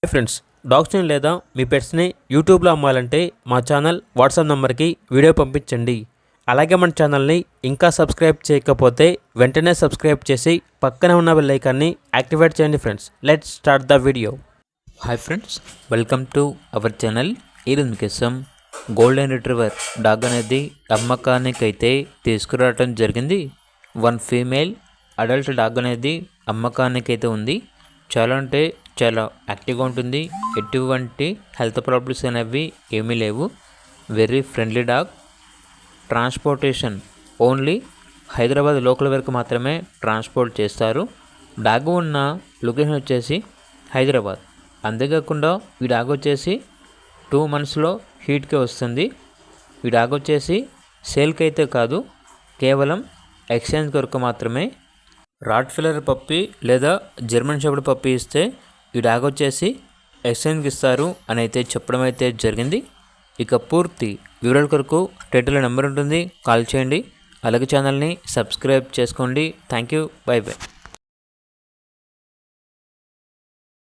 Hi friends, డాగ్స్ని లేదా మీ పెట్స్ని యూట్యూబ్లో అమ్మాలంటే మా ఛానల్ వాట్సాప్ నెంబర్కి వీడియో పంపించండి. అలాగే మన ఛానల్ని ఇంకా సబ్స్క్రైబ్ చేయకపోతే వెంటనే సబ్స్క్రైబ్ చేసి పక్కనే ఉన్న బెల్ ఐకాన్ని యాక్టివేట్ చేయండి. Friends, let's start the video. Hi friends, welcome to our channel. ఈరోజు మీకోసం గోల్డెన్ రిట్రీవర్ డాగ్ అనేది అమ్మకానికి అయితే తీసుకురావడం జరిగింది. వన్ ఫీమేల్ అడల్ట్ డాగ్ అనేది అమ్మకానికి అయితే ఉంది. చాలా అంటే చాలా యాక్టివ్గా ఉంటుంది. ఎటువంటి హెల్త్ ప్రాబ్లమ్స్ అనేవి ఏమీ లేవు. Very friendly dog. Transportation only Hyderabad local వరకు మాత్రమే ట్రాన్స్పోర్ట్ చేస్తారు. డాగ్ ఉన్న లొకేషన్ వచ్చేసి హైదరాబాద్. అంతేకాకుండా ఈ డాగ్ వచ్చేసి 2 monthsలో హీట్కి వస్తుంది. ఈ డాగ్ వచ్చేసి సేల్కి అయితే కాదు, కేవలం ఎక్స్చేంజ్ కొరకు మాత్రమే. రాట్ఫిల్లర్ పప్పీ లేదా జర్మన్ షెపర్డ్ పప్పీ ఇస్తే ఈ డాగ్ వచ్చేసి ఎక్స్చేంజ్కి ఇస్తారు అని అయితే చెప్పడం అయితే జరిగింది. ఇక పూర్తి వివరాల కొరకు టైటిల్లో నెంబర్ ఉంటుంది, కాల్ చేయండి. అలాగే ఛానల్ని సబ్స్క్రైబ్ చేసుకోండి. Thank you, by by.